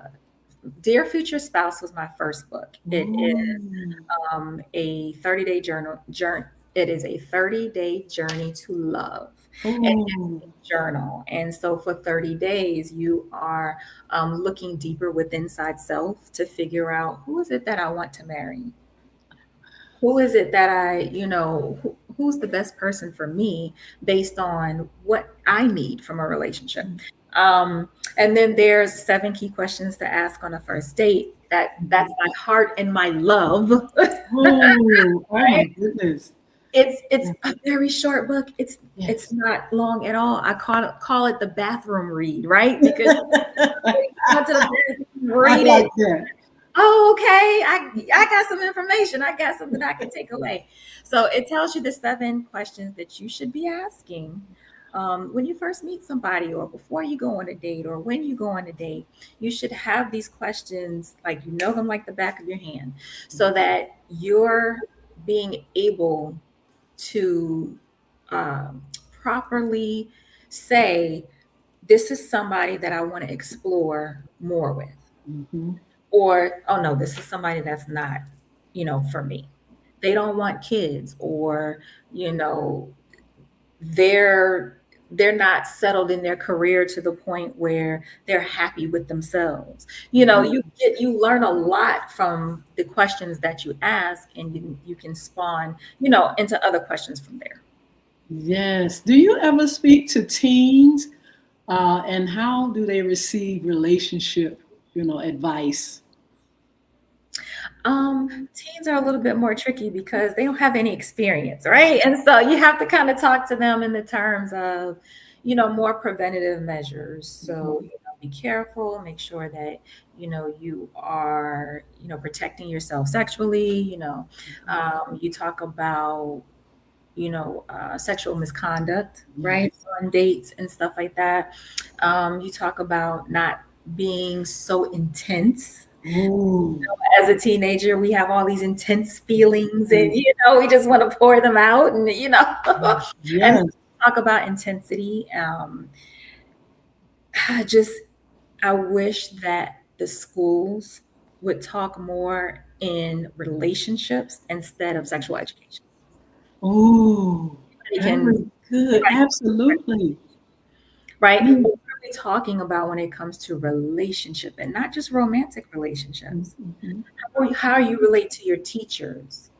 Dear Future Spouse was my first book. It is Mm. a 30-day journey. It is a 30-day journey to love. And Oh, journal. And so for 30 days, you are looking deeper within inside self to figure out, who is it that I want to marry? Who is it that who's the best person for me based on what I need from a relationship? And then there's 7 key questions to ask on a first date. That's my heart and my love. oh my goodness. It's a very short book. It's Yes. not long at all. I call it the bathroom read, right? Because you go to the bathroom, I read it. like that. Oh, okay. I got some information. I got something I can take away. So it tells you the 7 questions that you should be asking when you first meet somebody, or before you go on a date, or when you go on a date, you should have these questions like you know them like the back of your hand, so that you're being able to um, properly say, this is somebody that I want to explore more with. Mm-hmm. Or, oh no, this is somebody that's not, for me. They don't want kids, or, you know, they're they're not settled in their career to the point where they're happy with themselves. You learn a lot from the questions that you ask, and you can spawn, into other questions from there. Yes. Do you ever speak to teens, and how do they receive relationship, advice? Teens are a little bit more tricky because they don't have any experience, right? And so you have to kind of talk to them in the terms of, more preventative measures. So, be careful, make sure that, you are, protecting yourself sexually. You talk about, sexual misconduct, right? On dates and stuff like that. You talk about not being so intense. Ooh. As a teenager, we have all these intense feelings, and we just want to pour them out, and and Yes. talk about intensity. I just I wish that the schools would talk more in relationships instead of sexual education. Ooh. We can, Very good. Absolutely. right? Mm, What are we talking about when it comes to relationship, and not just romantic relationships? mhm. How you relate to your teachers,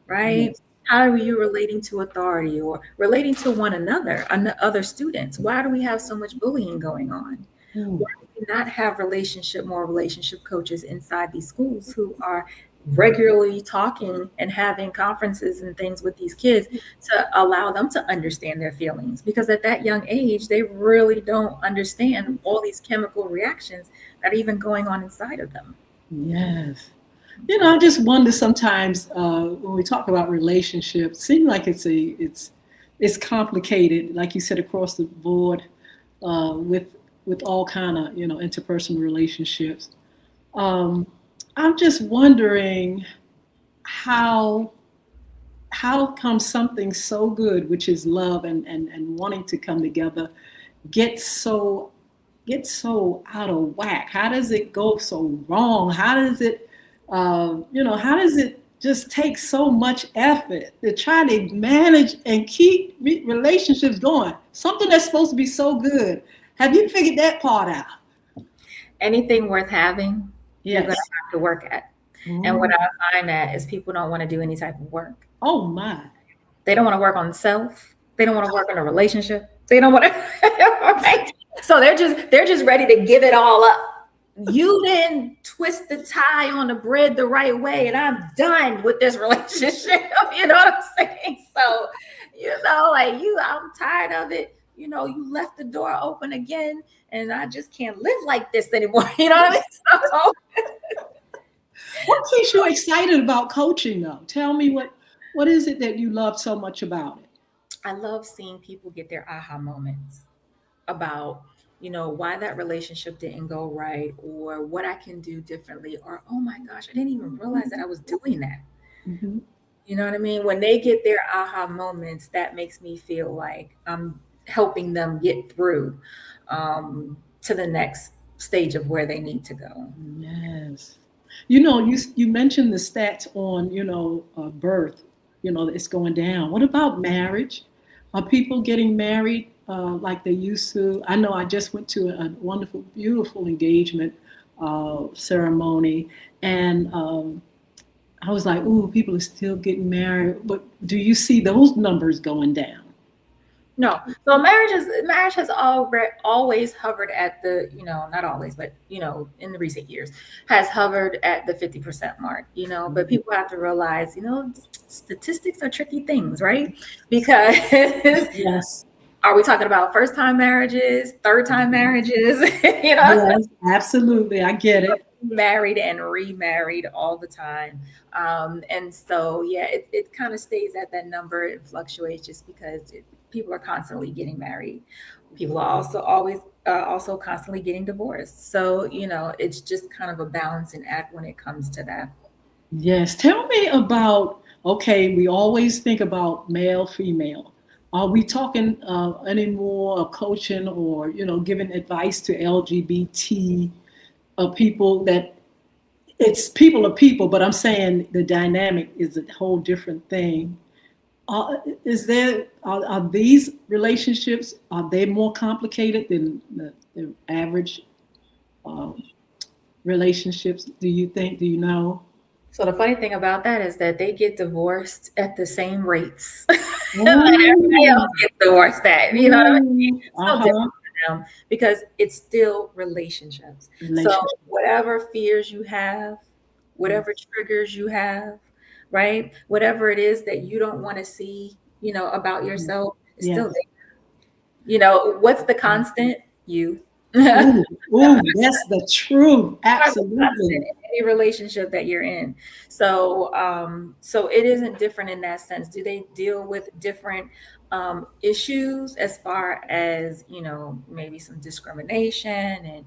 right? Yes. How are you relating to authority, or relating to one another and other students? Why do we have so much bullying going on? Ooh. Why do we not have more relationship coaches inside these schools who are regularly talking and having conferences and things with these kids to allow them to understand their feelings? Because at that young age, they really don't understand all these chemical reactions that are even going on inside of them. Yes. I just wonder sometimes, when we talk about relationships, it seems like it's complicated, like you said, across the board, with all kind of interpersonal relationships. Um, I'm just wondering how how come something so good, which is love and wanting to come together, gets so out of whack? How does it go so wrong? How does it just take so much effort to try to manage and keep relationships going? Something that's supposed to be so good. Have you figured that part out? Anything worth having, you're going to Yes. have to work at. And what Oh, I find that is people don't want to do any type of work. oh my. They don't want to work on self. They don't want to work on a relationship. They don't want to. Right? So they're just ready to give it all up. You didn't twist the tie on the bread the right way, and I'm done with this relationship. You know what I'm saying? So, like I'm tired of it. You left the door open again, and I just can't live like this anymore. You know what I mean? So, What keeps you excited about coaching though? Tell me what is it that you love so much about it? I love seeing people get their aha moments about, why that relationship didn't go right, or what I can do differently, or oh my gosh, I didn't even realize that I was doing that. Mm-hmm. You know what I mean? When they get their aha moments, that makes me feel like I'm helping them get through, to the next stage of where they need to go. Yes. You mentioned the stats on, birth, it's going down. What about marriage? Are people getting married, like they used to? I know I just went to a wonderful, beautiful engagement, ceremony, and I was like, ooh, people are still getting married. But do you see those numbers going down? No. So marriage has always hovered at the, not always, but in the recent years has hovered at the 50% mark, but people have to realize, statistics are tricky things, right? Because Yes. are we talking about first time marriages, third time marriages? You know, Yes, absolutely. I get it. married and remarried all the time. And so, yeah, it kind of stays at that number. It fluctuates just because people are constantly getting married. People are also constantly getting divorced. So, it's just kind of a balancing act when it comes to that. Yes. Tell me about, okay, we always think about male, female. Are we talking any more of coaching or, giving advice to LGBT people that it's people are people, but I'm saying the dynamic is a whole different thing. Are these relationships, are they more complicated than the average um, relationships? Do you think? Do you know? So the funny thing about that is that they get divorced at the same rates that everybody Oh, else gets divorced at. You know what I mean? oh, It's no different uh-huh. for them because it's still relationships. So Relationship. whatever fears you have, whatever Yes. triggers you have, right? Whatever it is that you don't want to see, about Mhm. yourself, it's still Yes. there. What's the constant? You. Ooh, ooh, that's the truth. Are the constant Absolutely. in any relationship that you're in. So it isn't different in that sense. Do they deal with different issues as far as, maybe some discrimination and,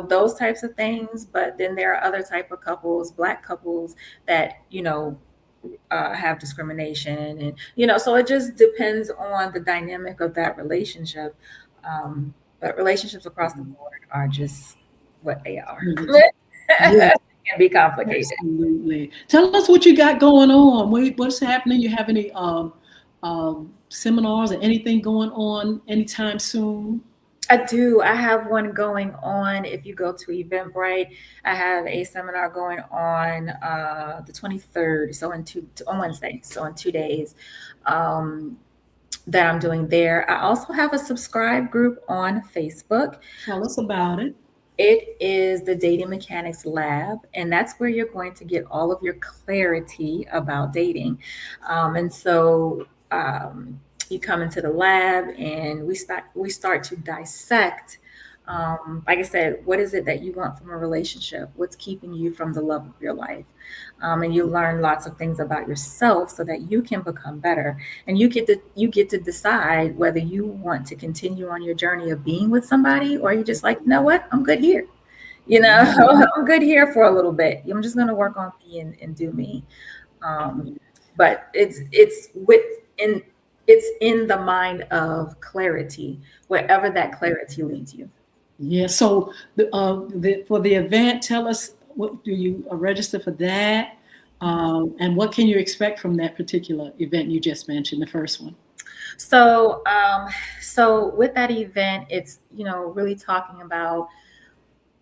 those types of things? But then there are other type of couples, Black couples that, have discrimination, and so it just depends on the dynamic of that relationship. But relationships across the board are just what they are. Yes, Can be complicated. absolutely. Tell us what you got going on. What's happening? You have any seminars or anything going on anytime soon? I do. I have one going on. If you go to Eventbrite, I have a seminar going on the 23rd, so on Wednesday, so in 2 days. Um, that I'm doing there. I also have a subscribe group on Facebook. Tell us about it. It is the Dating Mechanics Lab, and that's where you're going to get all of your clarity about dating. And so you come into the lab, and we start to dissect. Like I said, what is it that you want from a relationship? What's keeping you from the love of your life? And you learn lots of things about yourself so that you can become better. And you get to decide whether you want to continue on your journey of being with somebody, or you just like, you know what, I'm good here. I'm good here for a little bit. I'm just going to work on me and do me. Um, but it's in the mind of clarity, wherever that clarity leads you. Yeah. So for the event, tell us, what do you register for that, and what can you expect from that particular event you just mentioned, the first one? So with that event, it's really talking about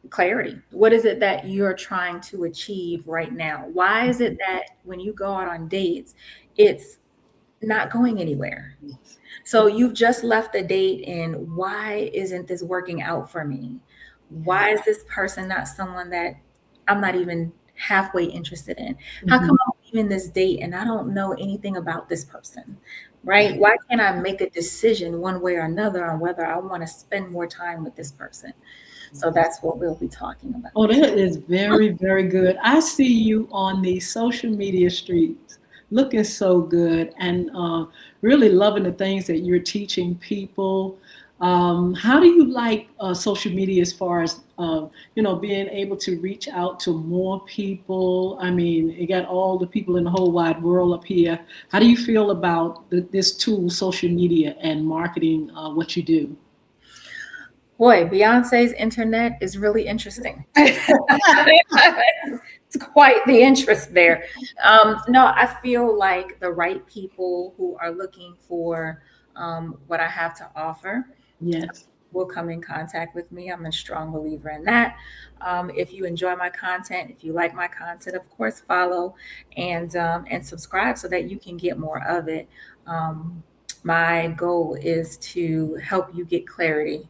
clarity. What is it that you're trying to achieve right now? Why is it that when you go out on dates, it's not going anywhere? Yes. So you've just left a date, and why isn't this working out for me? Why is this person not someone that I'm not even halfway interested in? How Mhm. come I'm leaving this date and I don't know anything about this person? Right? Why can't I make a decision one way or another on whether I want to spend more time with this person? So that's what we'll be talking Oh, about. that is very, very good. I see you on the social media streets looking so good and really loving the things that you're teaching people. How do you like social media as far as, being able to reach out to more people? I mean, you got all the people in the whole wide world up here. How do you feel about this tool, social media, and marketing what you do? Boy, Beyonce's internet is really interesting. It's quite the interest there. No, I feel like the right people who are looking for what I have to offer Yes. will come in contact with me. I'm a strong believer in that. If you enjoy my content, if you like my content, of course, follow and subscribe so that you can get more of it. Um, my goal is to help you get clarity,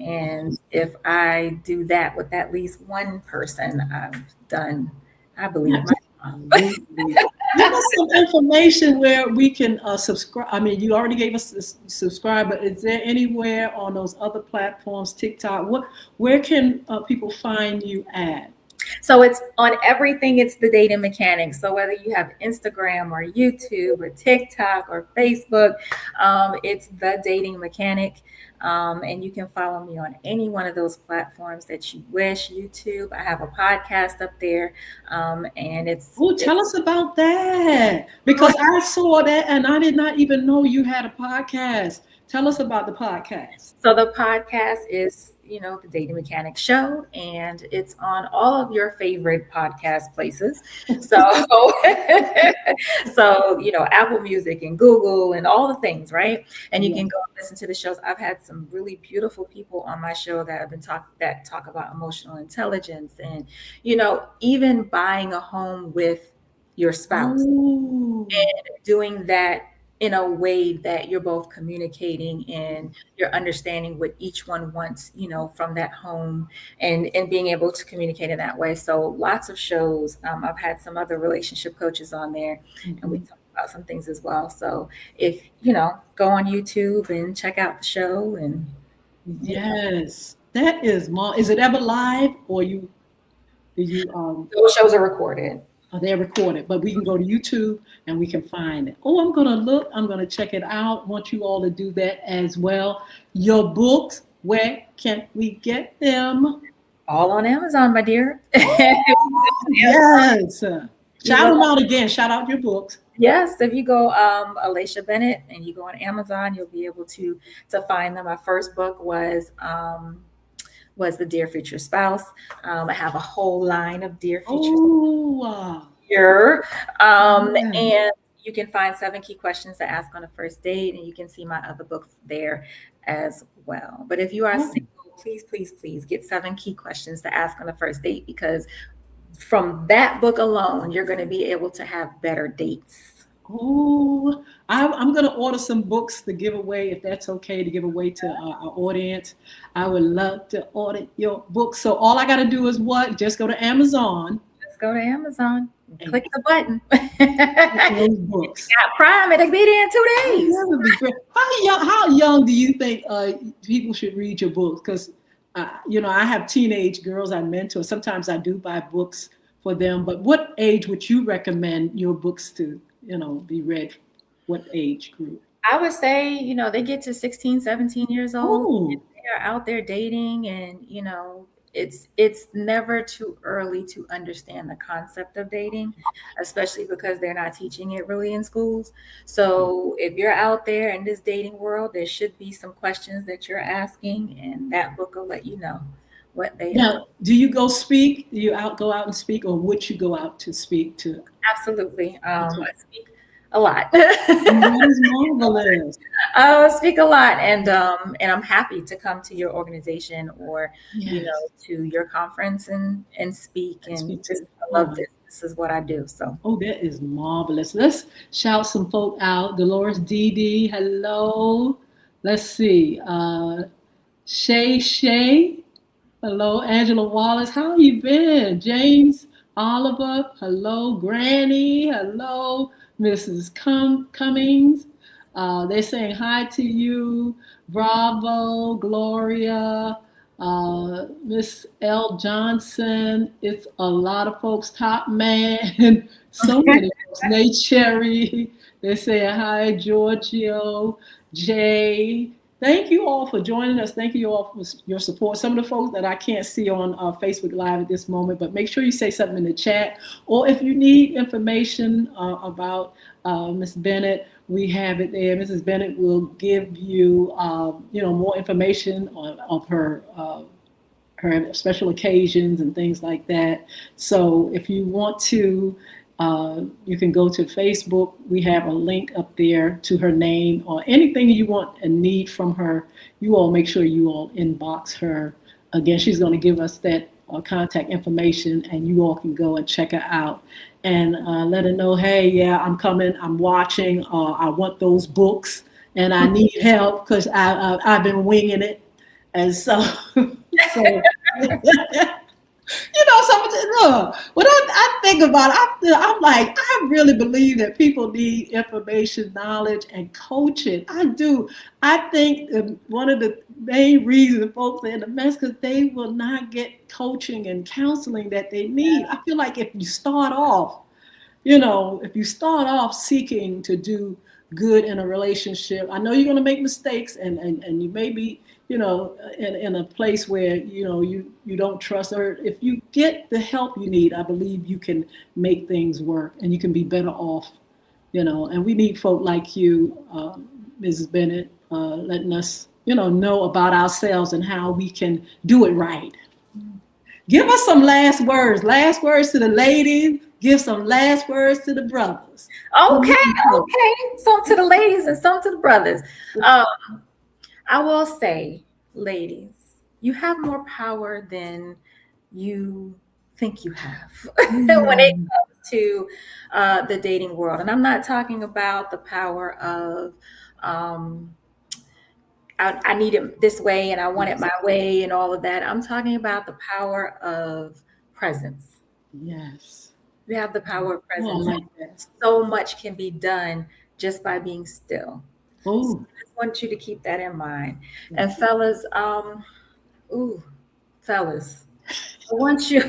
and if I do that with at least one person, I've done, I believe, my job. Absolutely. Give us some information where we can subscribe. I mean, you already gave us this subscribe, but is there anywhere on those other platforms, TikTok? Where can people find you at? So it's on everything. It's the Dating Mechanics. So whether you have Instagram or YouTube or TikTok or Facebook, it's the Dating Mechanic. And you can follow me on any one of those platforms that you wish. YouTube, I have a podcast up there, and Oh, tell us about that because I saw that and I did not even know you had a podcast. Tell us about the podcast. So the podcast is, the Dating Mechanics Show, and it's on all of your favorite podcast places. So, Apple Music and Google and all the things, right? And you can go and listen to the shows. I've had some really beautiful people on my show that have been talk about emotional intelligence and, even buying a home with your spouse Ooh. and doing that in a way that you're both communicating and you're understanding what each one wants, from that home and being able to communicate in that way. So lots of shows. I've had some other relationship coaches on there and we talk about some things as well. So if, go on YouTube and check out the show and. Yes, that is is it ever live or those shows are recorded. They're recorded, but we can go to YouTube and we can find it. Oh, I'm going to check it out. Want you all to do that as well. Your books, where can we get them? All on Amazon, my dear. Yes. Shout them out again. Shout out your books. Yes, if you go Alicia Bennett and you go on Amazon, you'll be able to find them. My first book was The Dear Future Spouse. I have a whole line of Dear Future Spouse. And you can find 7 key questions to ask on a first date, and you can see my other books there as well. But if you are single, please, please, please get 7 key questions to ask on a first date, because from that book alone, you're going to be able to have better dates. Oh, I'm going to order some books to give away, if that's okay, to give away to our audience. I would love to order your book. So all I got to do is what? Just go to Amazon. Just go to Amazon. Click the button. Those books. Got Prime. It'll be there in 2 days. That would be great. How young do you think people should read your books? Because, I have teenage girls I mentor. Sometimes I do buy books for them. But what age would you recommend your books to, be read? What age group? I would say, they get to 16, 17 years old. They are out there dating and, it's never too early to understand the concept of dating, especially because they're not teaching it really in schools. So if you're out there in this dating world, there should be some questions that you're asking, and that book will let you know what they are. Do you go speak? Do you go out and speak, or would you go out to speak to? Absolutely. I speak a lot. That is marvelous. I speak a lot, and I'm happy to come to your organization or to your conference and speak. I love this. This is what I do. So. Oh, that is marvelous. Let's shout some folk out. Dolores Dee, hello. Let's see. Shay. Hello, Angela Wallace. How you been? James Oliver. Hello, Granny. Hello, Mrs. Cummings. They're saying hi to you. Bravo, Gloria, Miss L. Johnson. It's a lot of folks. Top Man. So many folks. Nate Cherry. They're saying hi, Giorgio, Jay. Thank you all for joining us. Thank you all for your support. Some of the folks that I can't see on Facebook Live at this moment, but make sure you say something in the chat. Or if you need information about Ms. Bennett, we have it there. Mrs. Bennett will give you, more information of her special occasions and things like that. So if you want to, you can go to Facebook. We have a link up there to her name, or anything you want and need from her. You all make sure you all inbox her. Again, she's going to give us that contact information, and you all can go and check her out and let her know, hey, yeah, I'm coming, I'm watching, I want those books, and I need help because I've been winging it. And so when I think about it, I'm like, I really believe that people need information, knowledge, and coaching. I do. I think one of the main reason folks are in a mess because they will not get coaching and counseling that they need. I feel like if you start off seeking to do good in a relationship, I know you're going to make mistakes and you may be, in a place where, you don't trust her. If you get the help you need, I believe you can make things work and you can be better off, and we need folk like you, Mrs. Bennett, letting us, know about ourselves and how we can do it right. Give us some last words. Last words to the ladies. Give some last words to the brothers. Okay, okay. Some to the ladies and some to the brothers. I will say, ladies, you have more power than you think you have when it comes to the dating world. And I'm not talking about the power of I need it this way and I want it my way and all of that. I'm talking about the power of presence. Yes. We have the power of presence. I like that. So much can be done just by being still. Oh. So I just want you to keep that in mind. And fellas, fellas, I want you,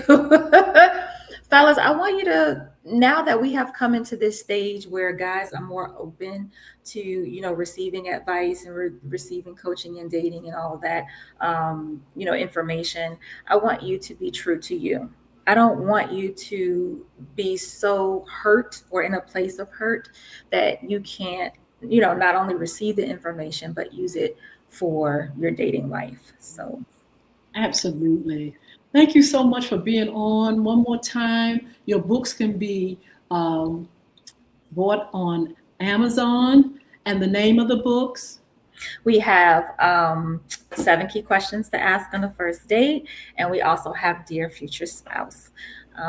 fellas, I want you to, now that we have come into this stage where guys are more open to, receiving advice and receiving coaching and dating and all of that, information, I want you to be true to you. I don't want you to be so hurt or in a place of hurt that you can't, not only receive the information, but use it for your dating life. So. Absolutely. Thank you so much for being on. One more time, your books can be bought on Amazon, and the name of the books? We have 7 key questions to ask on the first date, and we also have Dear Future Spouse.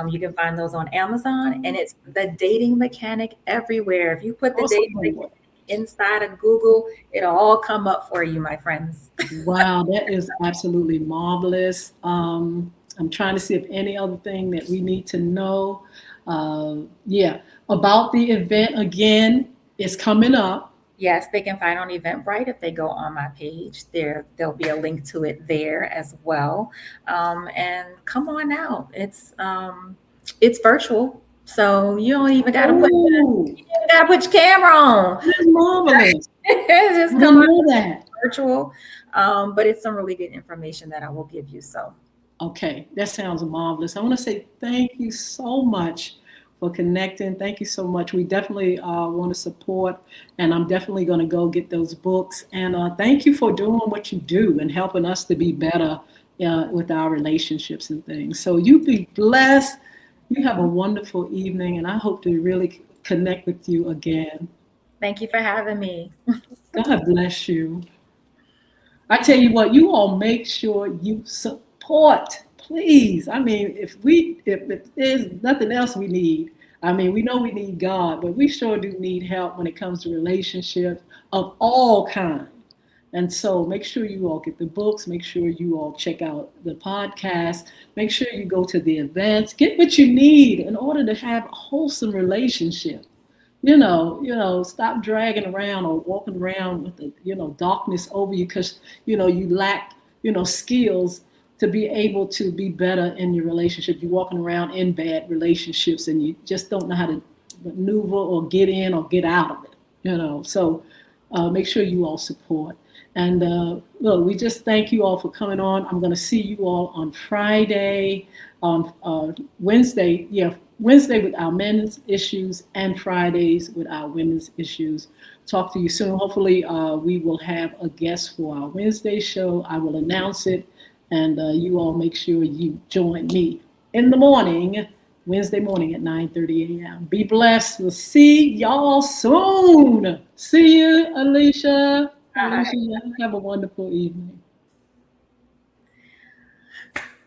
You can find those on Amazon, and it's the dating mechanic everywhere. If you put the dating mechanic inside of Google, it'll all come up for you, my friends. Wow, that is absolutely marvelous. I'm trying to see if any other thing that we need to know. About the event again, it's coming up. Yes, they can find on Eventbrite if they go on my page. There'll be a link to it there as well. And come on out. It's virtual. So you don't even gotta put your camera on. That's marvelous. Just come on that virtual. But it's some really good information that I will give you. So okay, that sounds marvelous. I want to say thank you so much for connecting. Thank you so much. We definitely want to support, and I'm definitely going to go get those books. And thank you for doing what you do and helping us to be better with our relationships and things. So you be blessed. You have a wonderful evening, and I hope to really connect with you again. Thank you for having me. God bless you. I tell you what, you all make sure you support, please. I mean, if there's nothing else we need, I mean, we know we need God, but we sure do need help when it comes to relationships of all kinds. And so make sure you all get the books, make sure you all check out the podcast, make sure you go to the events, get what you need in order to have a wholesome relationship. Stop dragging around or walking around with the, darkness over you because, you lack, skills to be able to be better in your relationship. You're walking around in bad relationships and you just don't know how to maneuver or get in or get out of it, So make sure you all support. And look, we just thank you all for coming on. I'm going to see you all on Friday, on Wednesday. Yeah, Wednesday with our men's issues and Fridays with our women's issues. Talk to you soon. Hopefully we will have a guest for our Wednesday show. I will announce it, and you all make sure you join me in the morning, Wednesday morning at 9:30 a.m. Be blessed. We'll see y'all soon. See you, Alicia. Alicia, have a wonderful evening.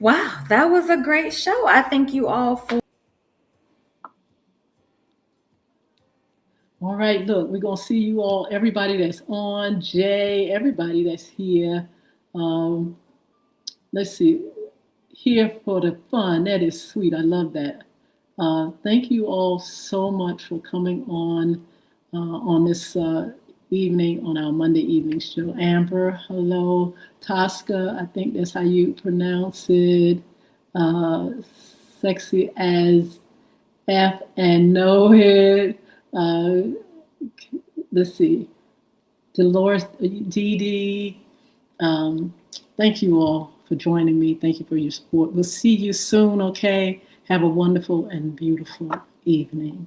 Wow, that was a great show. I thank you all for. All right, look, we're going to see you all, everybody that's on, Jay, everybody that's here. Let's see, here for the fun. That is sweet. I love that. Thank you all so much for coming on this evening on our Monday evening show. Amber, hello. Tosca, I think that's how you pronounce it. Uh, Sexy as F and know it. Let's see. Dolores, Dee Dee. Um, Thank you all for joining me. Thank you for your support. We'll see you soon, okay? Have a wonderful and beautiful evening.